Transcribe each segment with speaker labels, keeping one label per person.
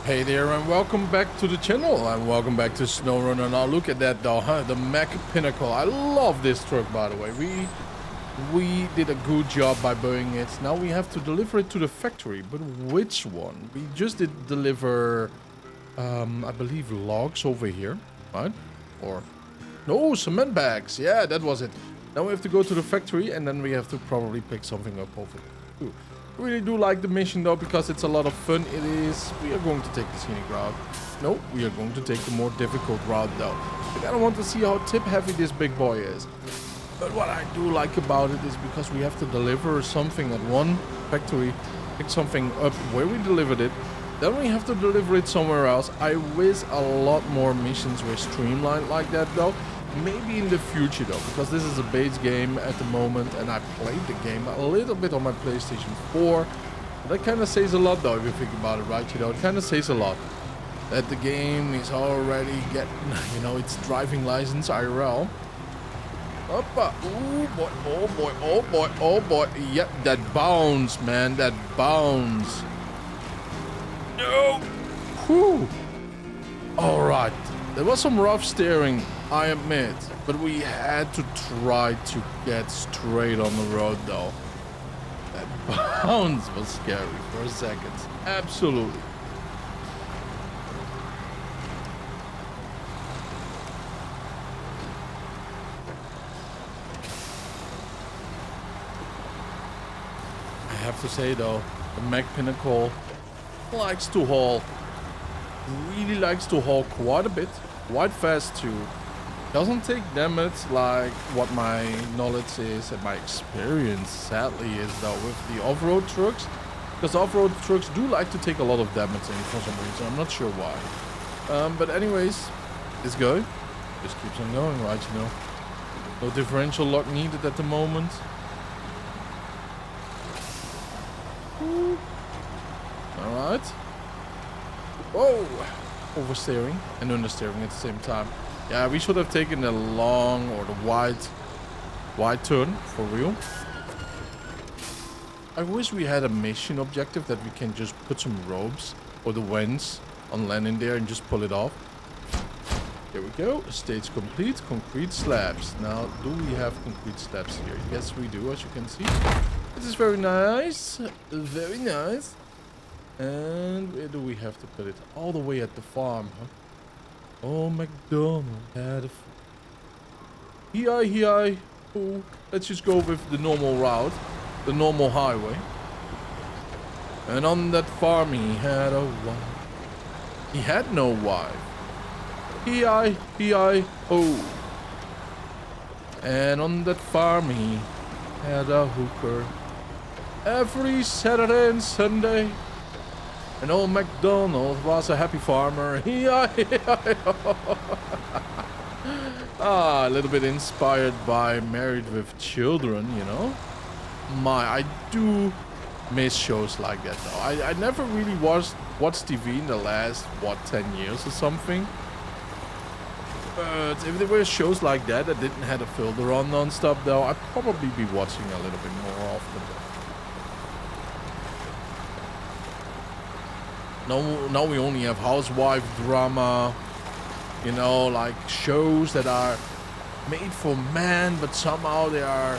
Speaker 1: Hey there and welcome back to the channel and welcome back to SnowRunner. Now look at that though, huh? The Mech Pinnacle. I love this truck, by the way. We did a good job by buying it. Now we have to deliver it to the factory, but which one? We just did deliver I believe logs over here, right? Or no, cement bags. Yeah, that was it. Now we have to go to the factory and then we have to probably pick something up over here. Ooh. Really do like the mission though, because it's a lot of fun. It is. We are going to take the scenic route. No, we are going to take the more difficult route though. I kind of want to see how tip heavy this big boy is. But what I do like about it is because we have to deliver something at one factory, pick something up where we delivered it, then we have to deliver it somewhere else. I wish a lot more missions were streamlined like that though. Maybe in the future though, because this is a base game at the moment and I played the game a little bit on my PlayStation 4. That kind of says a lot though, if you think about it, right? You know, it kind of says a lot that the game is already getting, you know, its driving license IRL. Oppa. Oh boy, oh boy, oh boy, oh boy. Yep, that bounce, man, that bounce. No. Whew. All right. There was some rough steering, I admit, but we had to try to get straight on the road though. That bounce was scary for a second. Absolutely. I have to say though, the Mech Pinnacle likes to haul. Really likes to haul quite a bit, quite fast too. Doesn't take damage like what my knowledge is and my experience sadly is though with the off-road trucks, because off-road trucks do like to take a lot of damage in for some reason. I'm not sure why. But anyways, this guy just keeps on going, right? You know, no differential lock needed at the moment. All right. Whoa! Oversteering and understeering at the same time. Yeah, we should have taken the long or the wide turn for real. I wish we had a mission objective that we can just put some ropes or the vents on land in there and just pull it off. Here we go. Stage complete. Concrete slabs. Now, do we have concrete slabs here? Yes, we do, as you can see. This is very nice. Very nice. And where do we have to put it? All the way at the farm, huh? Oh, McDonald had a... Hi. Oh, let's just go with the normal route. The normal highway. And on that farm he had a wife. He had no wife. Hi, oh. And on that farm he had a hooker. Every Saturday and Sunday. And old MacDonald was a happy farmer. A little bit inspired by Married with Children, you know. I do miss shows like that though. I never really watched TV in the last, 10 years or something. But if there were shows like that didn't have a filter on non-stop though, I'd probably be watching a little bit more often. Now we only have housewife drama, you know, like shows that are made for men, but somehow they are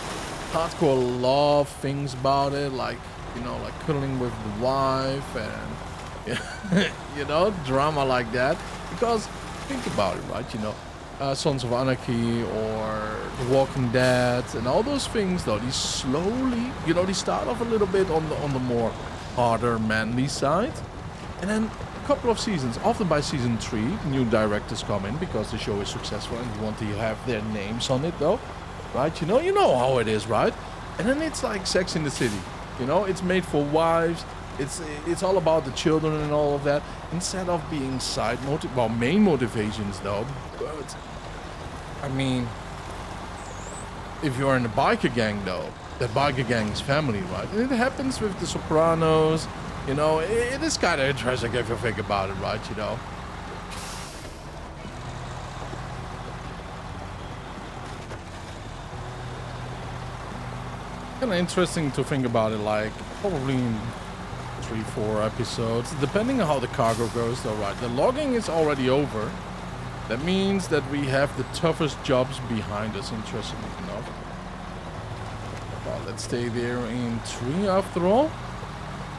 Speaker 1: hardcore love things about it, like, you know, like cuddling with the wife and, you know, drama like that. Because think about it, right? You know, Sons of Anarchy or The Walking Dead and all those things, though, these slowly, you know, they start off a little bit on the more harder manly side. And then a couple of seasons, often by season 3, new directors come in because the show is successful and you want to have their names on it though, right? You know how it is, right? And then it's like Sex in the City, you know, it's made for wives, it's all about the children and all of that, instead of being main motivations though. But I mean, if you're in a biker gang though, that biker gang is family, right? And it happens with The Sopranos. You know, it is kind of interesting if you think about it, right? You know. Kind of interesting to think about it, like probably in 3-4 episodes, depending on how the cargo goes though, right? The logging is already over. That means that we have the toughest jobs behind us, interestingly enough. Well, let's stay there in 3 after all.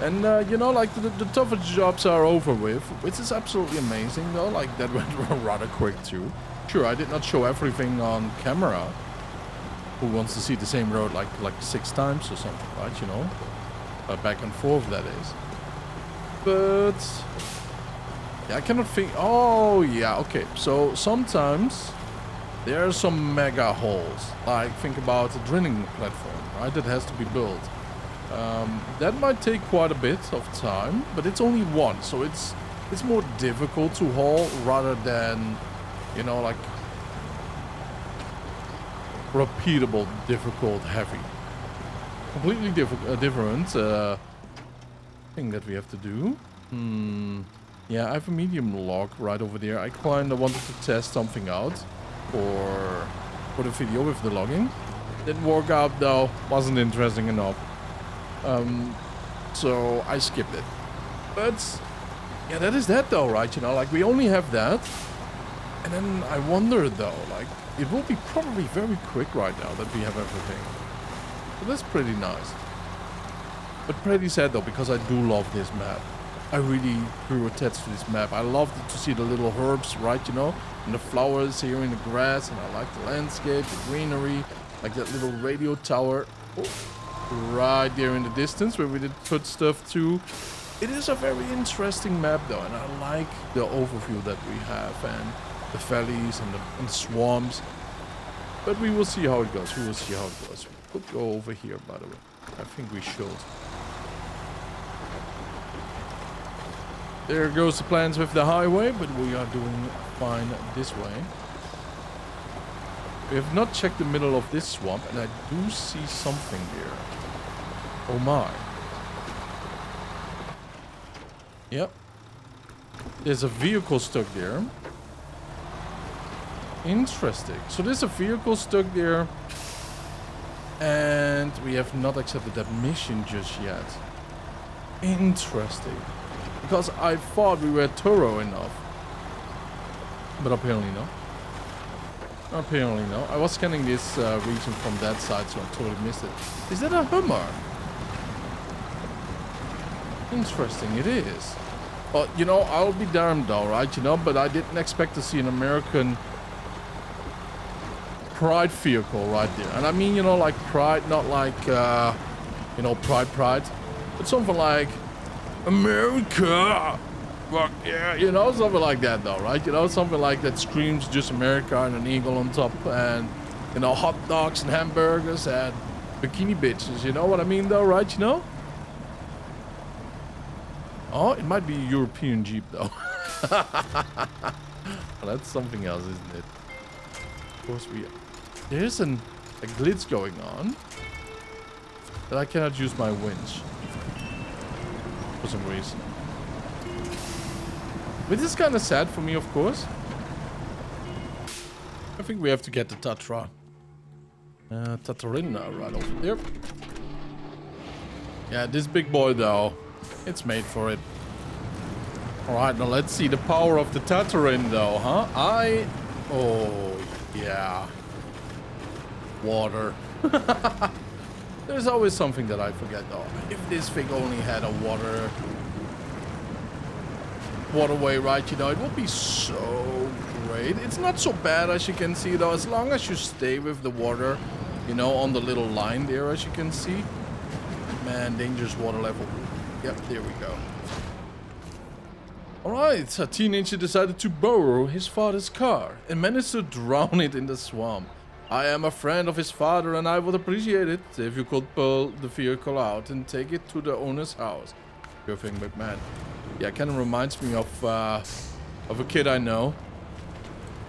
Speaker 1: And, you know, like, the toughest jobs are over with, which is absolutely amazing, though. Like, that went rather quick, too. Sure, I did not show everything on camera. Who wants to see the same road, like 6 times or something, right? You know? Back and forth, that is. But... yeah, I cannot think... oh, yeah, okay. So, sometimes... there are some mega holes. Like, think about a drilling platform, right? That has to be built. That might take quite a bit of time, but it's only one, so it's more difficult to haul rather than, you know, like repeatable, difficult, heavy. Completely different thing that we have to do. Yeah, I have a medium log right over there. I kind of wanted to test something out for the video with the logging. Didn't work out though, wasn't interesting enough. So I skipped it. But yeah, that is that though, right? You know, like we only have that. And then I wonder though, like it will be probably very quick right now that we have everything. So that's pretty nice. But pretty sad though, because I do love this map. I really grew attached to this map. I love to see the little herbs, right? You know, and the flowers here in the grass, and I like the landscape, the greenery, like that little radio tower. Oh. Right there in the distance where we did put stuff to. It is a very interesting map though, and I like the overview that we have and the valleys and the swamps. But we will see how it goes. We will see how it goes. We could go over here, by the way. I think we should. There goes the plans with the highway, but we are doing fine this way. We have not checked the middle of this swamp, and I do see something here. Oh my. Yep. There's a vehicle stuck there. Interesting. So there's a vehicle stuck there. And we have not accepted that mission just yet. Interesting. Because I thought we were thorough enough. But apparently not. Apparently no. I was scanning this region from that side, so I totally missed it. Is that a Hummer? Interesting, it is. But, you know, I'll be damned though, right? You know, but I didn't expect to see an American Pride vehicle right there. And I mean, you know, like Pride, not like, you know, Pride. But something like America. Fuck yeah, you know, something like that though, right? You know, something like that screams just America and an eagle on top and, you know, hot dogs and hamburgers and bikini bitches, you know what I mean though, right? You know? Oh, it might be a European Jeep though. Well, that's something else, isn't it? Of course there's a glitch going on that I cannot use my winch for some reason. Which is kind of sad for me, of course. I think we have to get the Tatra. Tatarina right over there. Yeah, this big boy though, it's made for it. Alright, now let's see the power of the Tatarin though, huh? oh, yeah. Water. There's always something that I forget though. If this thing only had a waterway, right, you know, it would be so great. It's not so bad as you can see though, as long as you stay with the water, you know, on the little line there, as you can see. Man, dangerous water level. Yep, there we go. Alright, a teenager decided to borrow his father's car and managed to drown it in the swamp. I am a friend of his father and I would appreciate it if you could pull the vehicle out and take it to the owner's house. Good thing, big man. Yeah, kind of reminds me of a kid I know.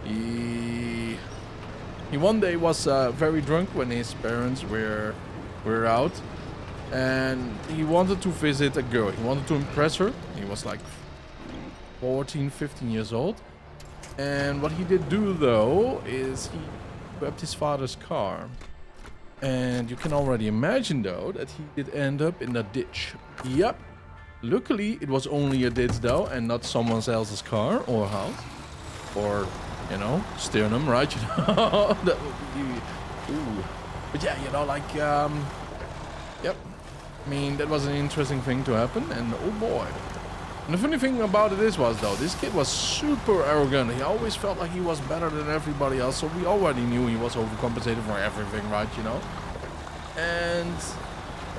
Speaker 1: He one day was very drunk when his parents were out, and he wanted to visit a girl. He wanted to impress her. He was like 14, 15 years old. And what he did do though is he grabbed his father's car. And you can already imagine though that he did end up in a ditch. Yep. Luckily, it was only a ditch though, and not someone else's car or house. Or, you know, sternum, right? You know, that would be... Ooh. But yeah, you know, like, yep. I mean, that was an interesting thing to happen, and oh boy. And the funny thing about it was, though, this kid was super arrogant. He always felt like he was better than everybody else, so we already knew he was overcompensated for everything, right, you know? And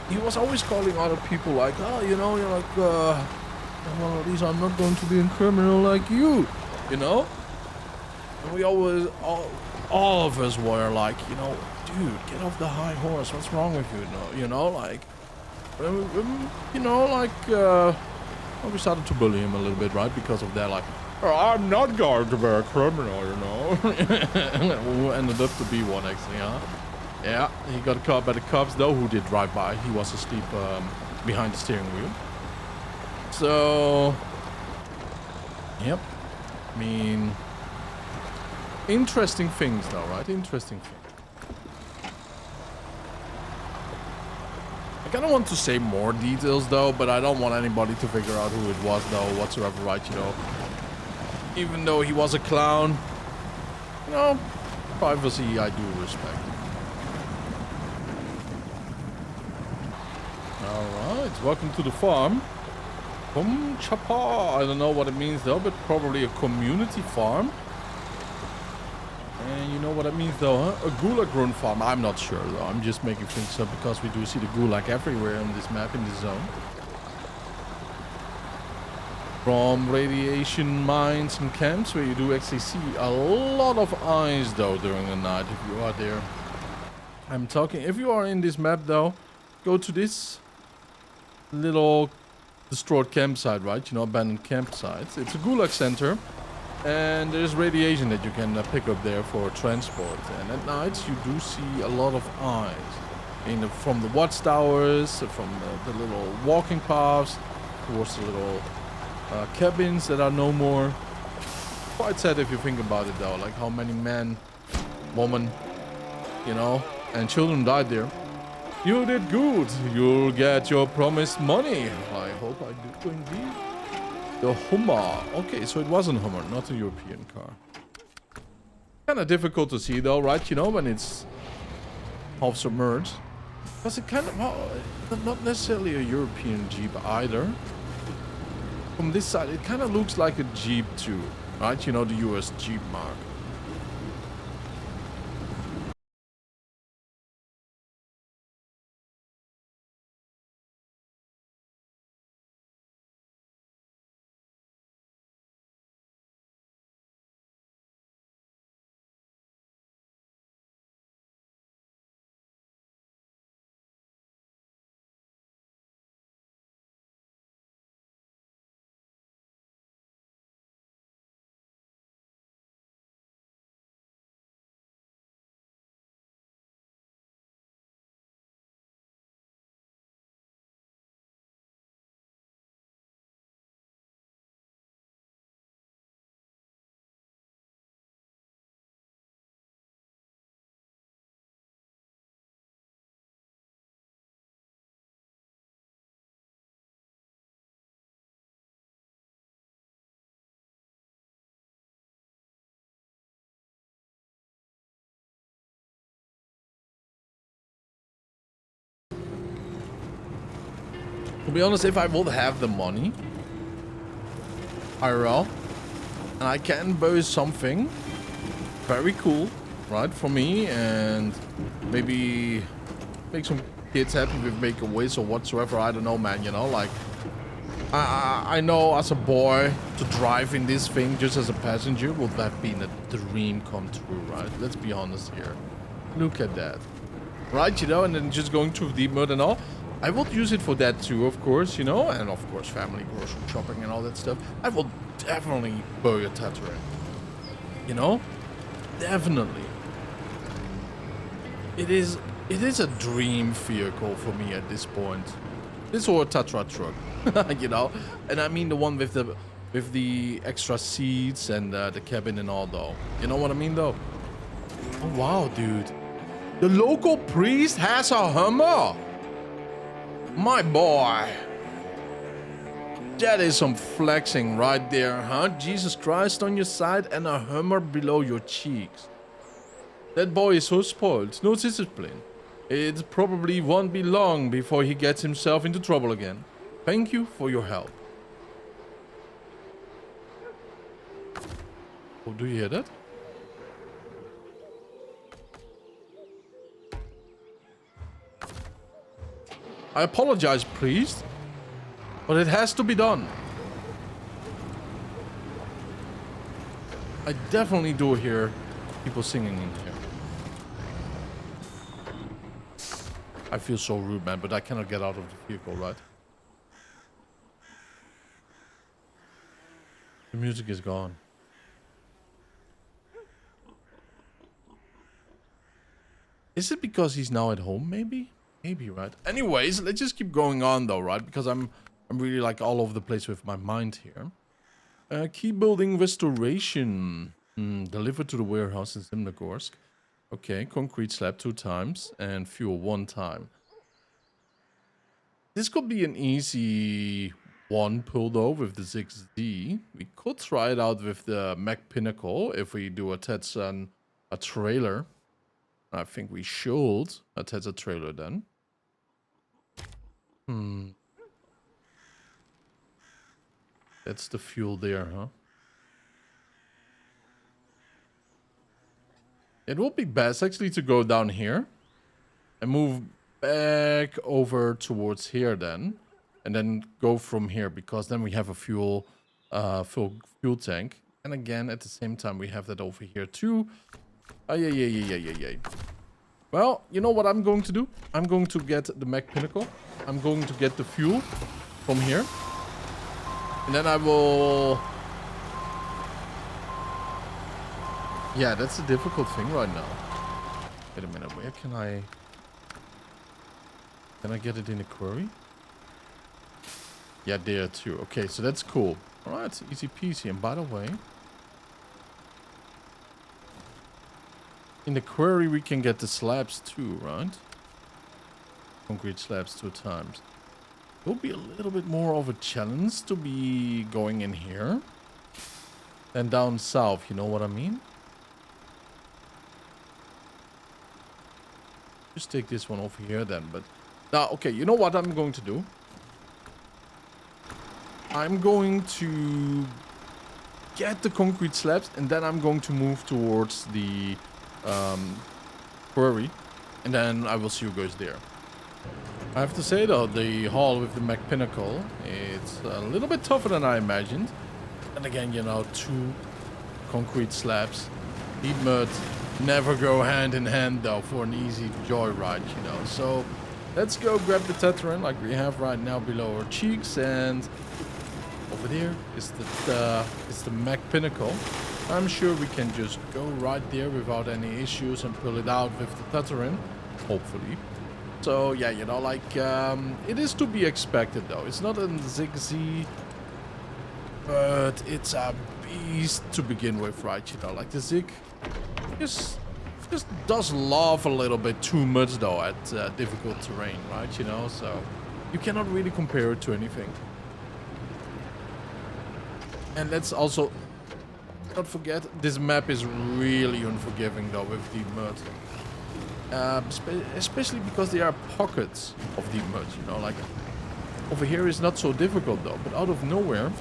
Speaker 1: he was always calling other people like, oh, you know, you're like, well, at least I'm not going to be a criminal like you, you know? And we always, all of us were like, you know, dude, get off the high horse. What's wrong with you? You know, like, you know, like, well, we started to bully him a little bit, right? Because of that, like, oh, I'm not going to be a criminal, you know. Who ended up to be one, actually, huh? Yeah, he got caught by the cops, though, who did drive by. He was asleep behind the steering wheel. So, yep. I mean, interesting things, though, right? Interesting things. I kind of want to say more details, though, but I don't want anybody to figure out who it was, though, whatsoever, right, you know. Even though he was a clown, you know, privacy I do respect. Alright, welcome to the farm. Chapa. I don't know what it means, though, but probably a community farm. And you know what it means, though, huh? A gulag run farm. I'm not sure, though. I'm just making things up because we do see the gulag everywhere on this map in this zone. From radiation mines and camps where you do actually see a lot of eyes, though, during the night if you are there. I'm talking... If you are in this map, though, go to this little destroyed campsite, right? You know, abandoned campsites. It's a gulag center. And there's radiation that you can pick up there for transport. And at night you do see a lot of eyes. From the watchtowers, from the little walking paths, towards the little cabins that are no more. Quite sad if you think about it, though. Like how many men, women, you know, and children died there. You did good. You'll get your promised money. I hope I do indeed. The Hummer. Okay, so it was a Hummer, not a European car. Kind of difficult to see, though, right? You know, when it's half submerged. Because it kind of... Well, not necessarily a European Jeep either. From this side, it kind of looks like a Jeep too, right? You know, the US Jeep mark. To be honest, if I would have the money, IRL, and I can buy something very cool, right, for me, and maybe make some kids happy with Make a Wish or whatsoever, I don't know, man, you know, like, I know as a boy to drive in this thing just as a passenger would have been a dream come true, right? Let's be honest here. Look at that. Right, you know, and then just going through deep mud and all. I would use it for that too, of course, you know, and of course family grocery shopping and all that stuff. I will definitely buy a Tatra. You know? Definitely. It is a dream vehicle for me at this point. This or a Tatra truck, you know? And I mean the one with the extra seats and the cabin and all, though. You know what I mean, though? Oh, wow, dude. The local priest has a Hummer. My boy. That is some flexing right there, huh? Jesus Christ on your side and a Hummer below your cheeks. That boy is so spoiled. No discipline. It probably won't be long before he gets himself into trouble again. Thank you for your help. Oh, do you hear that? I apologize, priest, but it has to be done. I definitely do hear people singing in here. I feel so rude, man, but I cannot get out of the vehicle, right? The music is gone. Is it because he's now at home, maybe? Maybe, right? Anyways, let's just keep going on, though, right? Because I'm really, like, all over the place with my mind here. Key building restoration. Delivered to the warehouse in Zimnogorsk. Okay, concrete slab 2 times and fuel 1 time. This could be an easy one pull, though, with the 6Z. We could try it out with the Mech Pinnacle if we do attach a trailer. I think we should attach a trailer then. That's the fuel there, huh? It would be best actually to go down here and move back over towards here then. And then go from here, because then we have a full fuel tank. And again, at the same time, we have that over here too. Yeah. Well, you know what I'm going to do? I'm going to get the Mech Pinnacle. I'm going to get the fuel from here. And then I will... Yeah, that's a difficult thing right now. Wait a minute, where can I... Can I get it in a quarry? Yeah, there too. Okay, so that's cool. Alright, easy peasy. And by the way... In the quarry we can get the slabs too, right? Concrete slabs 2 times. It will be a little bit more of a challenge to be going in here than down south, you know what I mean? Just take this one over here then, but... Now, okay, you know what I'm going to do? I'm going to get the concrete slabs and then I'm going to move towards the quarry. And then I will see you guys there. I have to say though, the haul with the Mech Pinnacle, it's a little bit tougher than I imagined. And again, you know, 2 concrete slabs, heat mud, never go hand in hand though for an easy joyride, you know. So let's go grab the Tetran like we have right now below our cheeks, and over there is the Mech Pinnacle. I'm sure we can just go right there without any issues and pull it out with the Tetran, hopefully. So yeah, you know, like it is to be expected though. It's not a ZigZ, but it's a beast to begin with, right? You know, like the Zig just does laugh a little bit too much though at difficult terrain, right? You know, so you cannot really compare it to anything. And let's also not forget, this map is really unforgiving though with deep mud. Especially because there are pockets of deep mud, you know, like over here is not so difficult though, but out of nowhere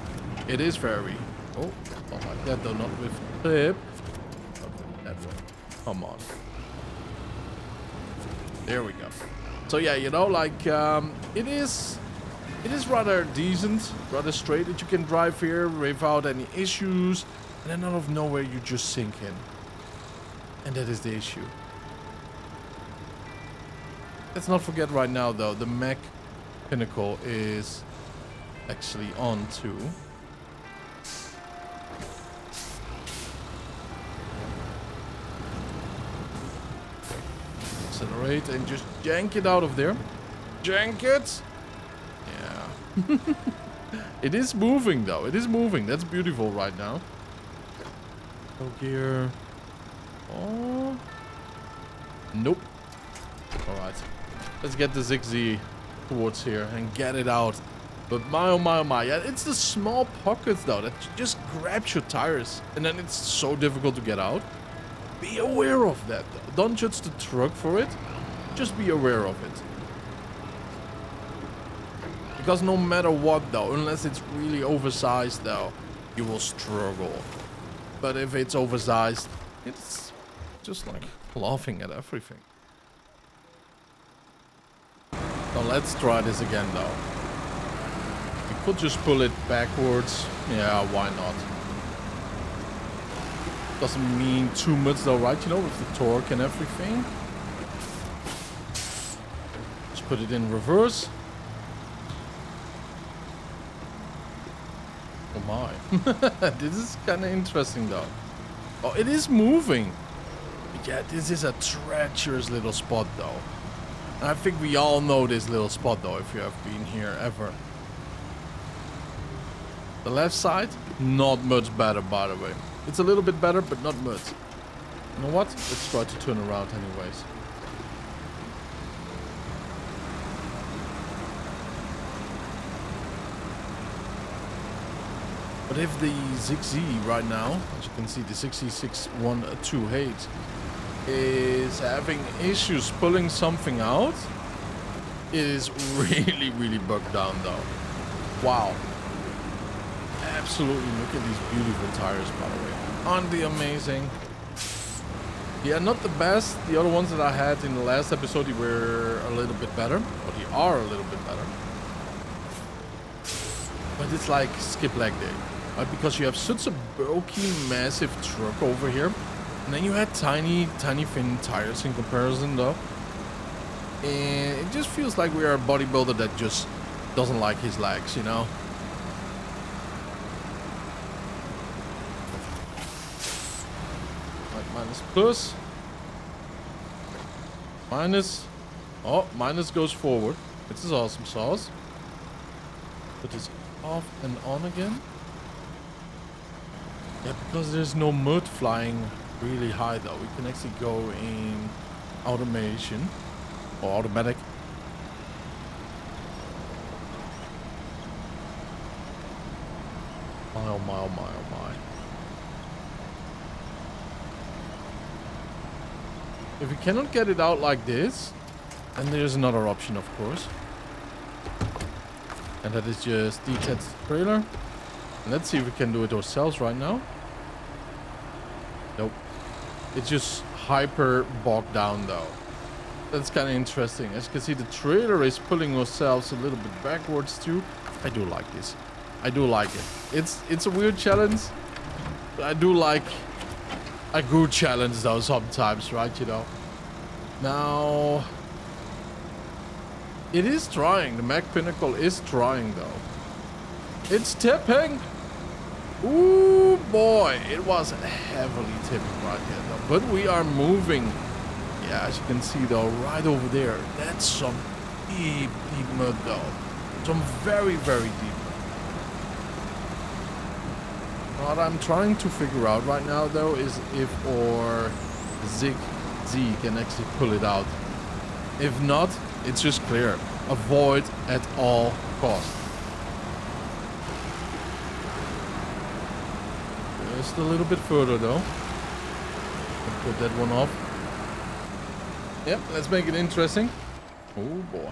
Speaker 1: it is very... Oh, not like that though, not with flip. That way. Come on. There we go. So yeah, you know, like it is rather decent, rather straight that you can drive here without any issues, and then out of nowhere you just sink in. And that is the issue. Let's not forget right now though, the Mech Pinnacle is actually on too. Accelerate and just jank it out of there. Jank it! Yeah. It is moving though, it is moving. That's beautiful right now. Go gear. Oh. Nope. Alright. Let's get the ZigZ towards here and get it out. But my oh my oh my, yeah, it's the small pockets though that just grabs your tires, and then it's so difficult to get out. Be aware of that though. Don't judge the truck for it, just be aware of it. Because no matter what though, unless it's really oversized though, you will struggle. But if it's oversized, it's just like laughing at everything. So let's try this again though. We could just pull it backwards. Yeah, why not? Doesn't mean too much though, right? You know, with the torque and everything. Just put it in reverse. Oh my. This is kind of interesting though. Oh, it is moving. But yeah, this is a treacherous little spot though. And I think we all know this little spot though, if you have been here ever. The left side, not much better by the way. It's a little bit better, but not much. You know what? Let's try to turn around anyways. But if the 6Z right now, as you can see, the 6Z612H is having issues pulling something out, it is really, really bugged down though. Wow. Absolutely, look at these beautiful tires, by the way. Aren't they amazing? Yeah, not the best. The other ones that I had in the last episode, they were a little bit better. Or they are a little bit better. But it's like skip leg day. Right? Because you have such a bulky, massive truck over here. And then you had tiny, tiny thin tires in comparison though. And it just feels like we are a bodybuilder that just doesn't like his legs, you know? Minus plus. Minus. Oh, minus goes forward. This is awesome sauce. Put this off and on again. Yeah, because there's no mud flying really high though. We can actually go in automation or automatic. Oh my, oh my, oh my. If you cannot get it out like this, then there's another option, of course. And that is just detach the trailer. And let's see if we can do it ourselves right now. Nope. It's just hyper bogged down though. That's kind of interesting. As you can see, the trailer is pulling ourselves a little bit backwards too. I do like this. I do like it. It's a weird challenge. But I do like a good challenge though sometimes, right? You know. Now it is trying. The Mac Pinnacle is trying though. It's tipping. Ooh boy, it was heavily tipping right here though. But we are moving. Yeah, as you can see though, right over there. That's some deep, deep mud though. Some very, very deep mud. What I'm trying to figure out right now though is if our Zig Z can actually pull it out. If not, it's just clear. Avoid at all costs. Just a little bit further though. Put that one off. Yep, let's make it interesting. Oh boy.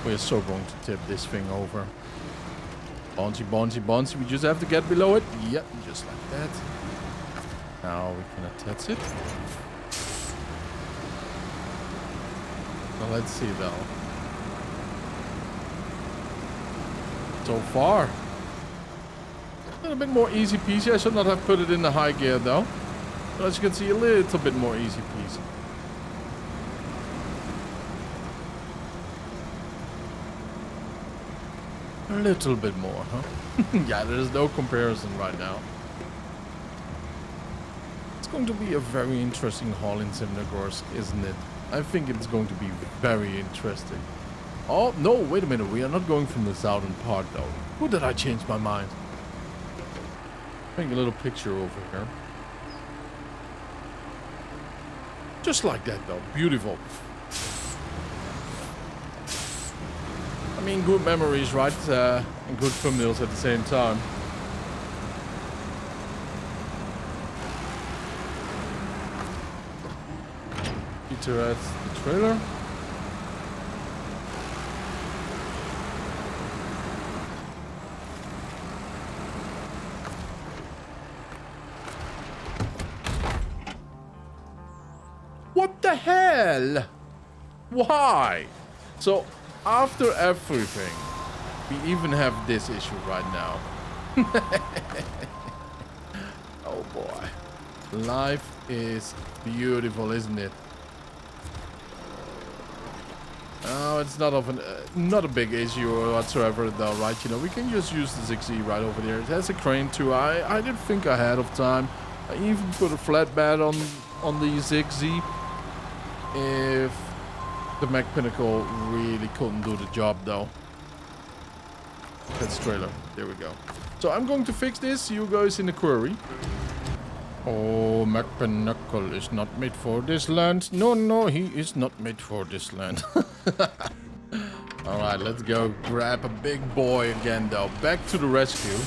Speaker 1: We're so going to tip this thing over. Bouncy, bouncy, bouncy. We just have to get below it. Yep, just like that. Now we can attach it. So let's see though. So far. A little bit more easy peasy. I should not have put it in the high gear though. But as you can see, a little bit more easy peasy. A little bit more, huh? Yeah, there's no comparison right now. It's going to be a very interesting haul in Zimnogorsk, isn't it? I think it's going to be very interesting. Oh, no, wait a minute. We are not going from the southern part, though. Who did I change my mind? Make a little picture over here. Just like that, though. Beautiful. mean, good memories, right? And good thumbnails at the same time. Peter at the trailer. What the hell? Why? So, after everything, we even have this issue right now. Oh boy. Life is beautiful, isn't it? Oh, it's not not a big issue whatsoever though, right? You know, we can just use the ZigZ right over there. It has a crane too. I did think ahead of time. I even put a flatbed on the ZigZ if the Mac Pinnacle really couldn't do the job though. That's trailer. There we go. So I'm going to fix this. You guys in the query. Oh, Mac Pinnacle is not made for this land. No, no, he is not made for this land. Alright, let's go grab a big boy again though. Back to the rescue.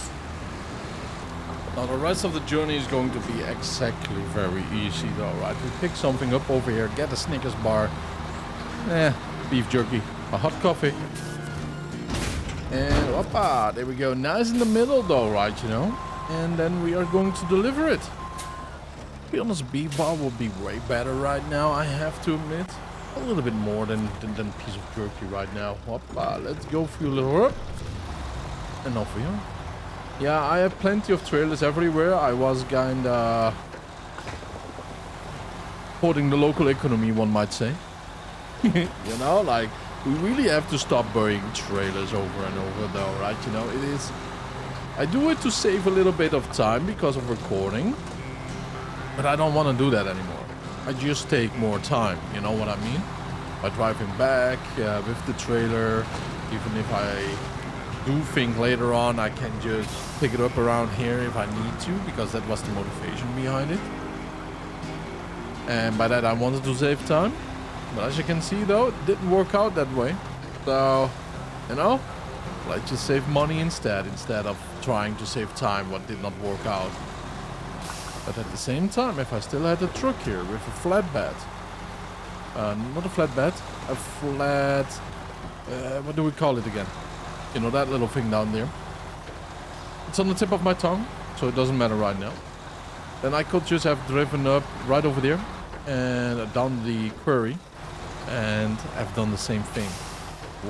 Speaker 1: Now the rest of the journey is going to be exactly very easy though, right? We pick something up over here, get a Snickers bar. Beef jerky, a hot coffee. And hoppa, there we go. Nice in the middle though, right, you know? And then we are going to deliver it. To be honest, beef bar would be way better right now, I have to admit. A little bit more than piece of jerky right now. Hoppa, let's go fuel her up. And off we are. Yeah, I have plenty of trailers everywhere. I was kinda supporting the local economy, one might say. You know, like, we really have to stop burying trailers over and over though, right? You know, it is... I do it to save a little bit of time because of recording. But I don't want to do that anymore. I just take more time, you know what I mean? By driving back with the trailer, even if I do think later on I can just pick it up around here if I need to, because that was the motivation behind it. And by that I wanted to save time. But as you can see though, it didn't work out that way. So, you know, let's just save money instead of trying to save time what did not work out. But at the same time, if I still had a truck here with a flatbed, not a flatbed, a flat, what do we call it again? You know, that little thing down there. It's on the tip of my tongue, so it doesn't matter right now. Then I could just have driven up right over there and down the quarry, and I've done the same thing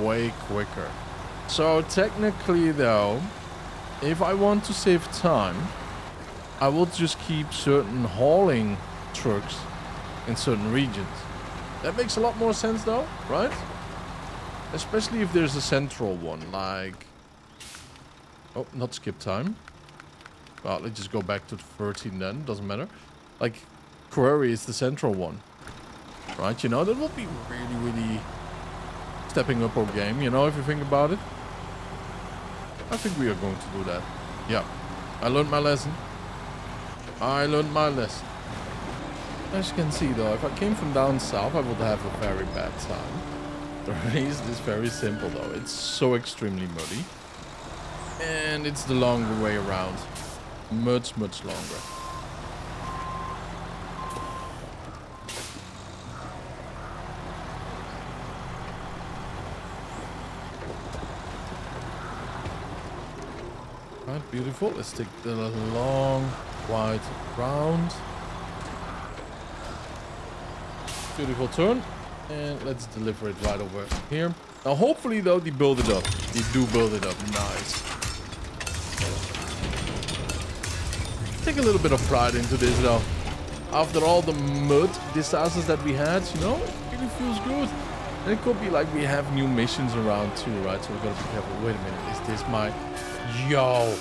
Speaker 1: way quicker. So technically though, if I want to save time, I will just keep certain hauling trucks in certain regions. That makes a lot more sense though, right? Especially if there's a central one, like... Oh, not skip time. Well, let's just go back to 13 then, doesn't matter. Like, Quarry is the central one. Right, you know, that will be really stepping up our game, you know, if you think about it. I think we are going to do that. Yeah, I learned my lesson. I learned my lesson. As you can see though, if I came from down south, I would have a very bad time. The reason is very simple though. It's so extremely muddy. And it's the longer way around. Much longer. Right, beautiful. Let's take the long wide round. Beautiful turn. And let's deliver it right over here. Now hopefully though they build it up. They do build it up. Nice. Take a little bit of pride into this though. After all the mud disasters that we had, you know, it really feels good. And it could be like we have new missions around too, right? So we gotta be careful. Wait a minute, is this my... Yo!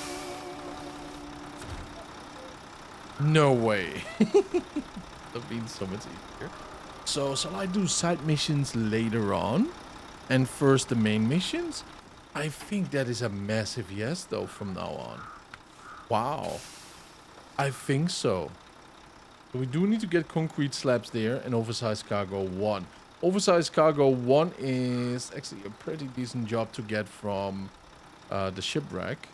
Speaker 1: No way. That means so much easier. So, shall I do side missions later on? And first the main missions? I think that is a massive yes, though, from now on. Wow. I think so. So we do need to get concrete slabs there and oversized cargo 1. Oversized cargo 1 is actually a pretty decent job to get from the shipwreck.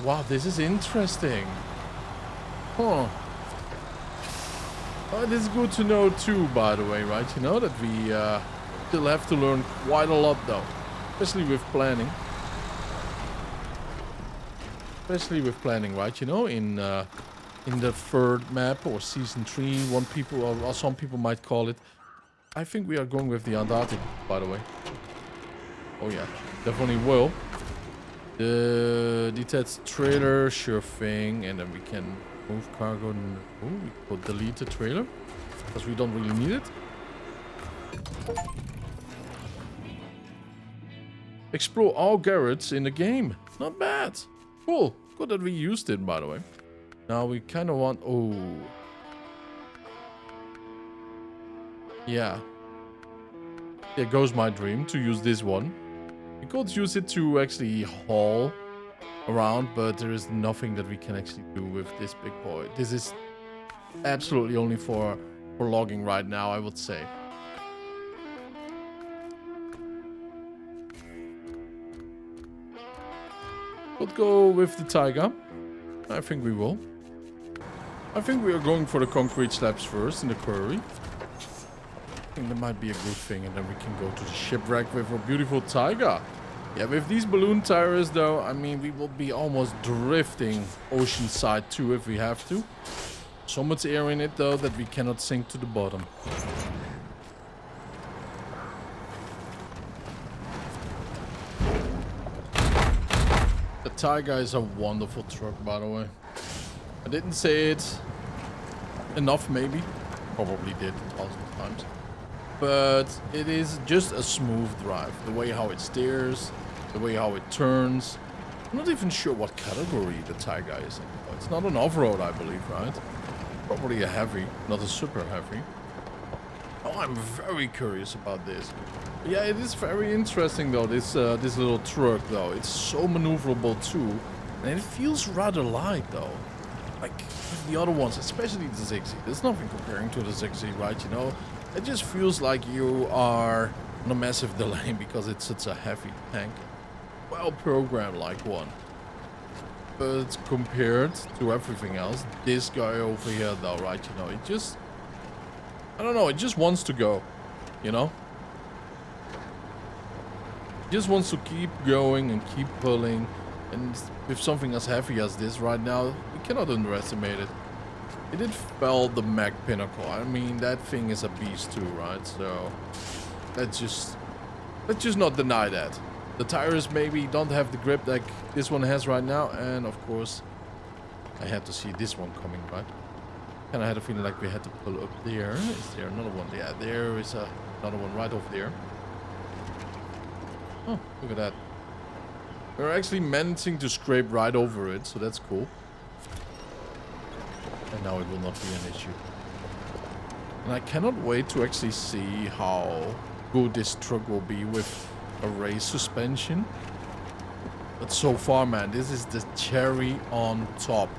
Speaker 1: Wow, this is interesting. Huh. This is good to know too, by the way, right? You know, that we still have to learn quite a lot, though. Especially with planning. Especially with planning, right? You know, in the third map or season 3, or some people might call it. I think we are going with the Antarctic, by the way. Oh yeah, definitely will. The detached trailer, sure thing, and then we can move cargo. Oh, we could delete the trailer because we don't really need it. Explore all garage in the game. Not bad. Cool. Good that we used it, by the way. Now we kind of want... Oh. Yeah. There goes my dream to use this one. We could use it to actually haul around, but there is nothing that we can actually do with this big boy. This is absolutely only for logging right now, I would say. Could go with the Tiger. I think we will. I think we are going for the concrete slabs first in the quarry. I think that might be a good thing, and then we can go to the shipwreck with our beautiful Tiger. Yeah, with these balloon tires, though, I mean, we will be almost drifting oceanside too if we have to. So much air in it, though, that we cannot sink to the bottom. The Tiger is a wonderful truck, by the way. I didn't say it enough, maybe. Probably did 1,000 times. But it is just a smooth drive. The way how it steers, the way how it turns. I'm not even sure what category the Tiger is in. It's not an off-road, I believe, right? Probably a heavy, not a super heavy. Oh, I'm very curious about this. Yeah, it is very interesting, though, this little truck, though. It's so maneuverable, too. And it feels rather light, though. Like the other ones, especially the Zigzag. There's nothing comparing to the Zigzag, right? You know, it just feels like you are on a massive delay because it's such a heavy tank. Well programmed like one. But compared to everything else, this guy over here, though, right? You know, it just... I don't know, it just wants to go, you know? It just wants to keep going and keep pulling. And with something as heavy as this right now, we cannot underestimate it. It did fell the Mac Pinnacle. I mean, that thing is a beast too, right? So, let's just not deny that. The tires maybe don't have the grip like this one has right now. And of course, I had to see this one coming, right? And I had a feeling like we had to pull up there. Is there another one? Yeah, there is another one right over there. Oh, look at that. We're actually managing to scrape right over it, so that's cool. And now it will not be an issue. And I cannot wait to actually see how good this truck will be with a race suspension. But so far, man, this is the cherry on top.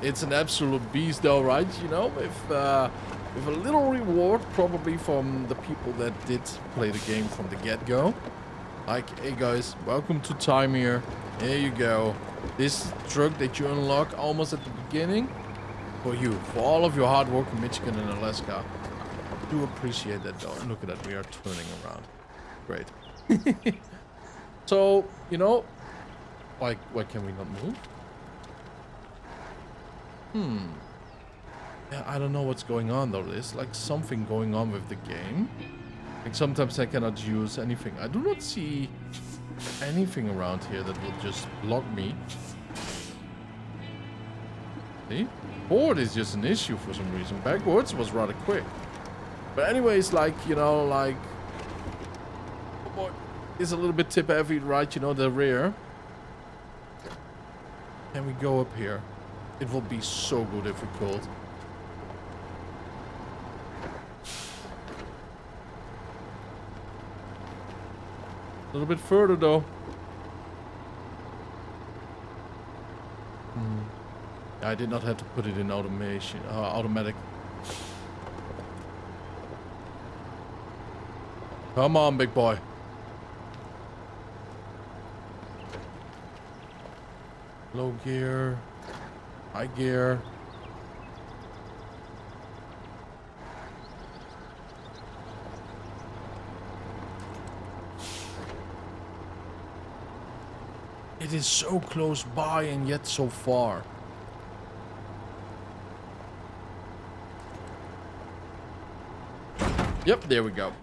Speaker 1: It's an absolute beast, though, right? You know, with a little reward probably from the people that did play the game from the get-go. Like, hey guys, welcome to time here. Here you go. This truck that you unlock almost at the beginning, for you, for all of your hard work in Michigan and Alaska. I do appreciate that, though. And look at that, we are turning around. Great. So, you know, why can we not move? Yeah, I don't know what's going on, though. There's like something going on with the game. Like sometimes I cannot use anything. I do not see anything around here that will just block me. See? Forward is just an issue for some reason. Backwards was rather quick. But anyways, like, you know, like... Oh boy. It's a little bit tip heavy, right? You know, the rear. Can we go up here? It will be so good if we could. A little bit further, though. I did not have to put it in automation, automatic. Come on, big boy. Low gear. High gear. It is so close by and yet so far. Yep, there we go.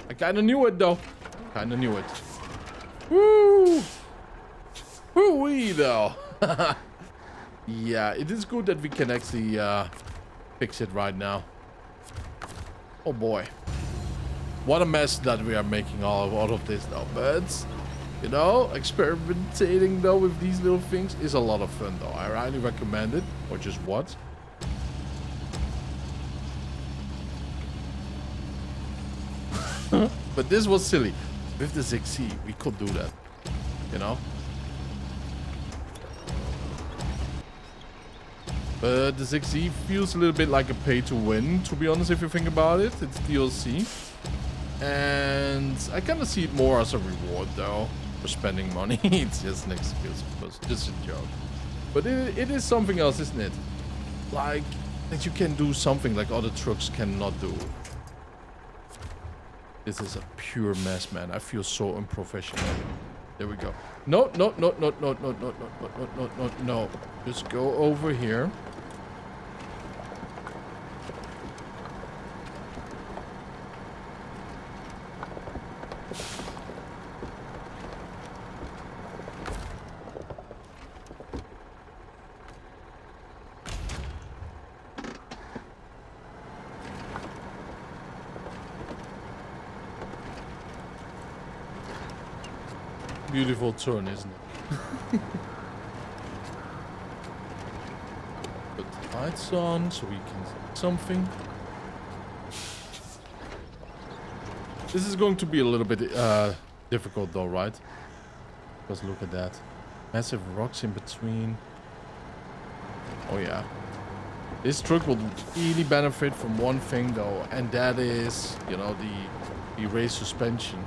Speaker 1: I kinda knew it though. Kinda knew it. Woo! Woo-wee though. Yeah, it is good that we can actually fix it right now. Oh boy. What a mess that we are making all of this though. But, you know, experimenting though with these little things is a lot of fun though. I highly recommend it. Or just what? But this was silly. With the 6C, we could do that. You know? But the 6C feels a little bit like a pay-to-win, to be honest, if you think about it. It's DLC. And I kind of see it more as a reward, though, for spending money. It's just an excuse, of course. Just a joke. But it is something else, isn't it? Like, that you can do something like other trucks cannot do. This is a pure mess, man. I feel so unprofessional. There we go. No. Just go over here. Beautiful turn, isn't it? Put the lights on so we can see something. This is going to be a little bit difficult though, right? Because look at that. Massive rocks in between. Oh yeah. This truck will really benefit from one thing though, and that is, you know, the raised suspension.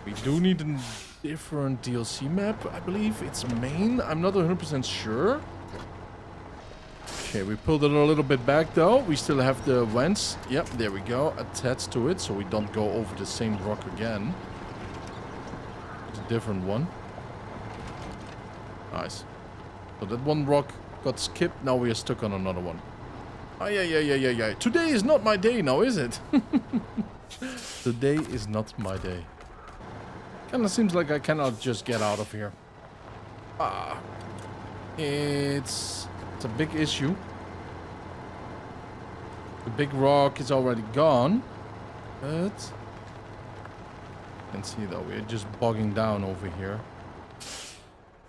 Speaker 1: We do need a different DLC map, I believe. It's main. I'm not 100% sure. Okay, we pulled it a little bit back though. We still have the vents. Yep, there we go. Attached to it so we don't go over the same rock again. It's a different one. Nice. So that one rock got skipped. Now we are stuck on another one. Oh, yeah. Today is not my day now, is it? Today is not my day. Kinda seems like I cannot just get out of here. It's a big issue. The big rock is already gone. But you can see though, we're just bogging down over here.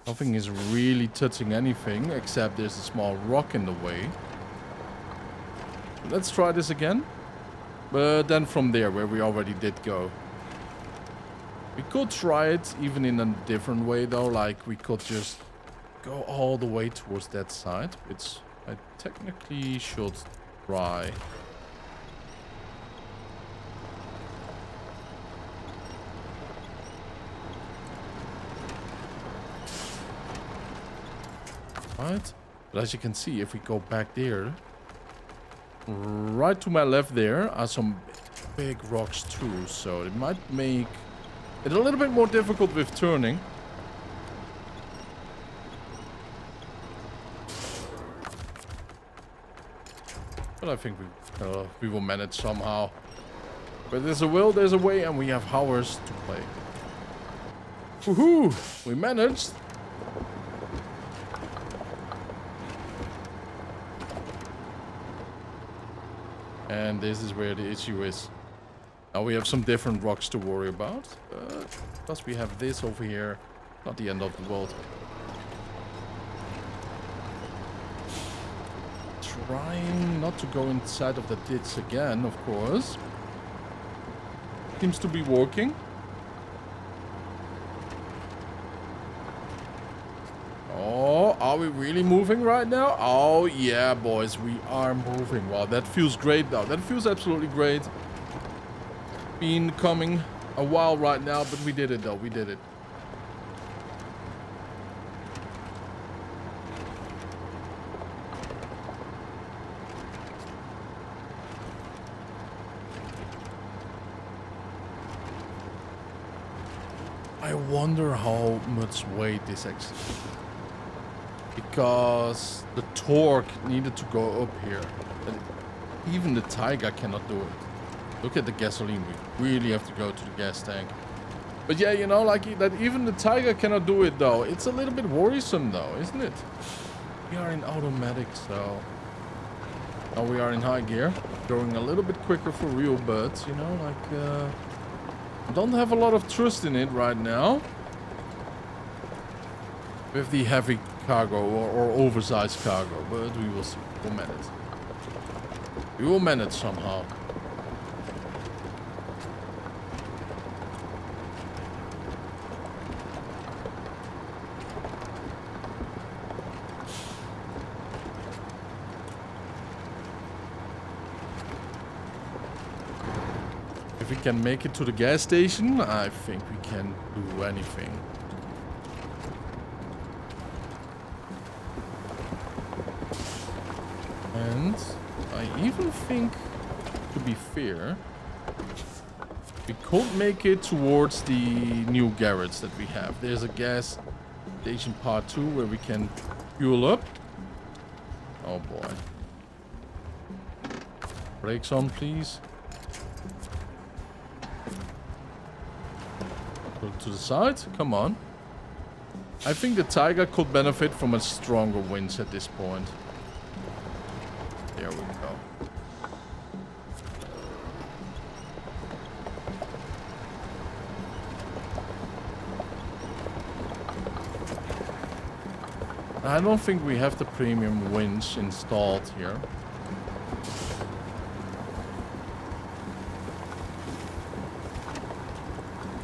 Speaker 1: Nothing is really touching anything except there's a small rock in the way. Let's try this again. But then from there, where we already did go. We could try it even in a different way though, like we could just go all the way towards that side, which I technically should try. Right, but as you can see, if we go back there, right to my left there are some big rocks too, so it might make it's a little bit more difficult with turning. But I think we will manage somehow. Where there's a will, there's a way, and we have hours to play. Woohoo! We managed! And this is where the issue is. Now we have some different rocks to worry about. Plus we have this over here. Not the end of the world. Trying not to go inside of the ditch again, of course. Seems to be working. Oh, are we really moving right now? Oh yeah, boys, we are moving. Wow, that feels great now. That feels absolutely great. been coming a while right now, but we did it though. We did it. I wonder how much weight this actually, because the torque needed to go up here, and even the Tiger cannot do it. Look at the gasoline. We really have to go to the gas tank. But yeah, you know, like that even the Tiger cannot do it though. It's a little bit worrisome though, isn't it? We are in automatic, so now we are in high gear, going a little bit quicker for real, but you know, like don't have a lot of trust in it right now with the heavy cargo or oversized cargo, but we will see. We'll manage. We will manage somehow. If we can make it to the gas station, I think we can do anything. And I even think, to be fair, we could make it towards the new garage that we have. There's a gas station part 2 where we can fuel up. Oh boy. Brakes on, please. Pull to the side. Come on. I think the Tiger could benefit from a stronger winch at this point. There we go. I don't think we have the premium winch installed here.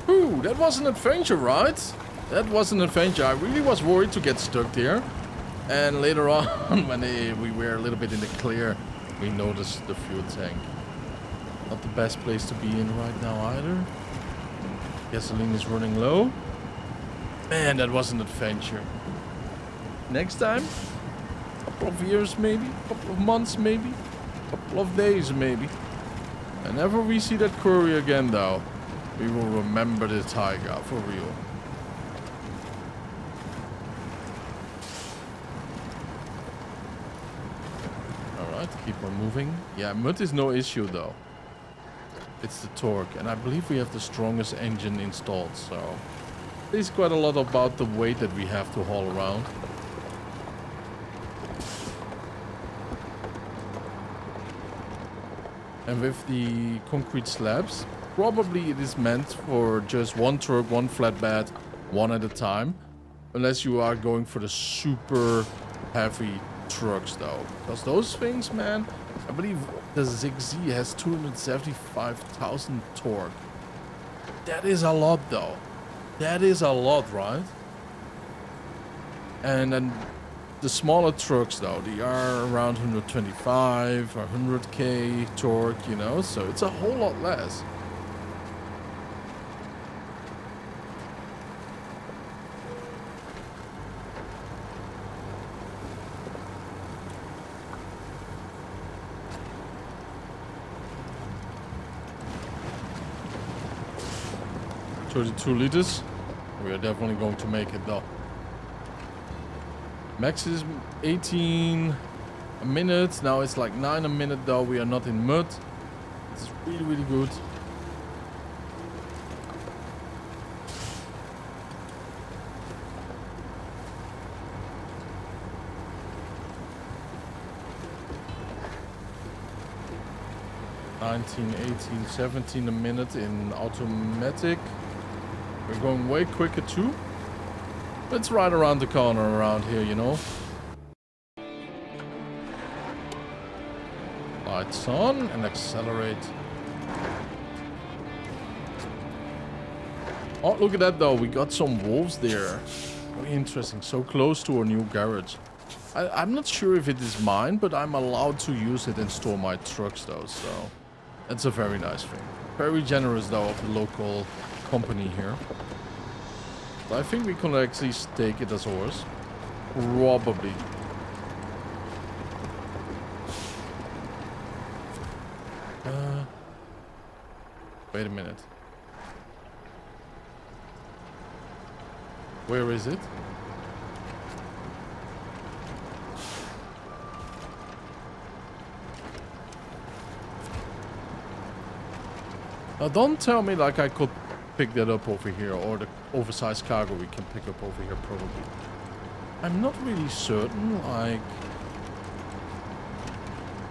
Speaker 1: Ooh, that was an adventure, right? That was an adventure. I really was worried to get stuck there. And later on, when we were a little bit in the clear, we noticed the fuel tank. Not the best place to be in right now either. Gasoline is running low. Man, that was an adventure. Next time, a couple of years maybe, a couple of months maybe, a couple of days maybe. Whenever we see that quarry again though, we will remember the Tiger for real. Alright, keep on moving. Yeah, mud is no issue though. It's the torque, and I believe we have the strongest engine installed, so there's quite a lot about the weight that we have to haul around. And with the concrete slabs, probably it is meant for just one truck, one flatbed, one at a time. Unless you are going for the super heavy trucks though. Because those things, man, I believe the ZigZ has 275,000 torque. That is a lot though. That is a lot, right? And then the smaller trucks though, they are around 125 or 100k torque, you know, so it's a whole lot less. $32 liters. We are definitely going to make it though. Max is 18 a minute. Now it's like 9 a minute though. We are not in mud. It's really, really good. $19, $18, $17 a minute in automatic. We're going way quicker too. It's right around the corner around here, you know. Lights on and accelerate. Oh, look at that though. We got some wolves there. Very interesting. So close to our new garage. I'm not sure if it is mine, but I'm allowed to use it and store my trucks though, so That's a very nice thing. Very generous though of the local company here. I think we can actually stake it as ours. Probably. Wait a minute. Where is it? Now don't tell me like I could pick that up over here, or the oversized cargo we can pick up over here probably. I'm not really certain, like...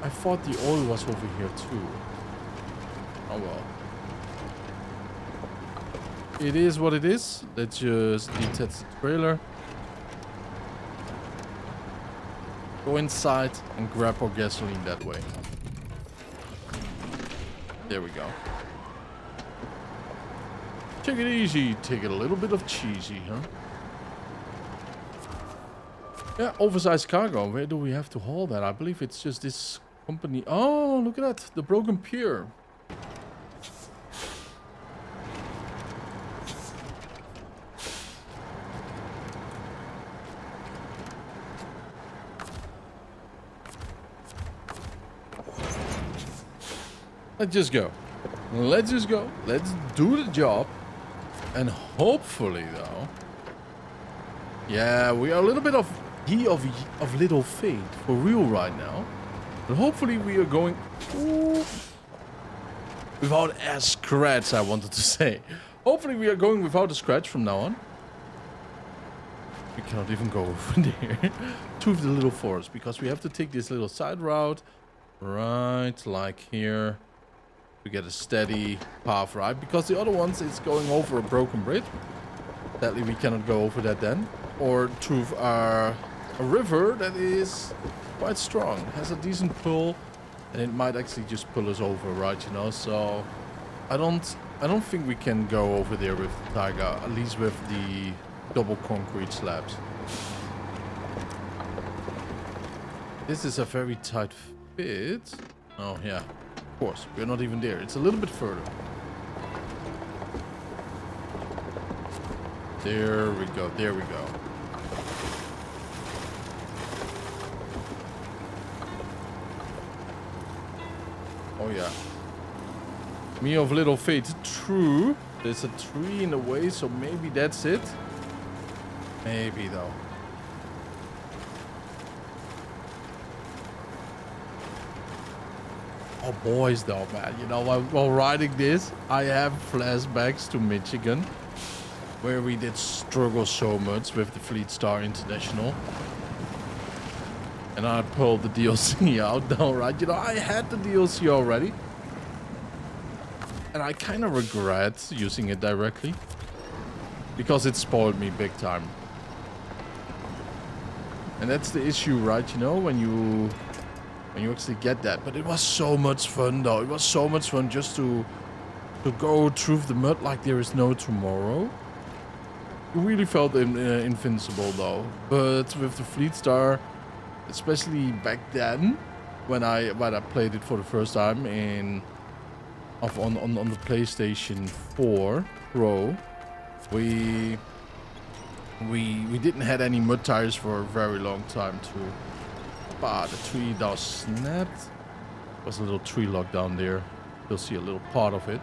Speaker 1: I thought the oil was over here too. Oh well. It is what it is. Let's just detach the trailer. Go inside and grab our gasoline that way. There we go. Take it easy. Take it a little bit of cheesy, huh? Yeah, oversized cargo. Where do we have to haul that? I believe it's just this company. Oh, look at that. The broken pier. Let's just go. Let's just go. Let's do the job. And hopefully, though... Yeah, we are a little bit of little fate for real right now. But hopefully we are going... Ooh, without a scratch, I wanted to say. Hopefully we are going without a scratch from now on. We cannot even go over there to the little forest, because we have to take this little side route. Right, like here. To get a steady path, right? Because the other ones, it's going over a broken bridge. Sadly, we cannot go over that then. Or through a river that is quite strong. Has a decent pull. And it might actually just pull us over, right? You know, so... I don't think we can go over there with the Tiger. At least with the double concrete slabs. This is a very tight fit. Oh, yeah. Of course, we're not even there. It's a little bit further. There we go. There we go. Oh yeah. Me of little fate. True. There's a tree in the way, so maybe that's it. Maybe though. Oh, boys, though, man. You know, while riding this, I have flashbacks to Michigan, where we did struggle so much with the Fleet Star International. And I pulled the DLC out, though, right? You know, I had the DLC already. And I kind of regret using it directly, because it spoiled me big time. And that's the issue, right? You know, when you actually get that. But it was so much fun, though. It was so much fun just to go through the mud like there is no tomorrow. You really felt invincible, though. But with the Fleet Star, especially back then, when I played it for the first time on the PlayStation 4 Pro, we didn't have any mud tires for a very long time too. Ah, the tree now snapped. There's a little tree log down there. You'll see a little part of it.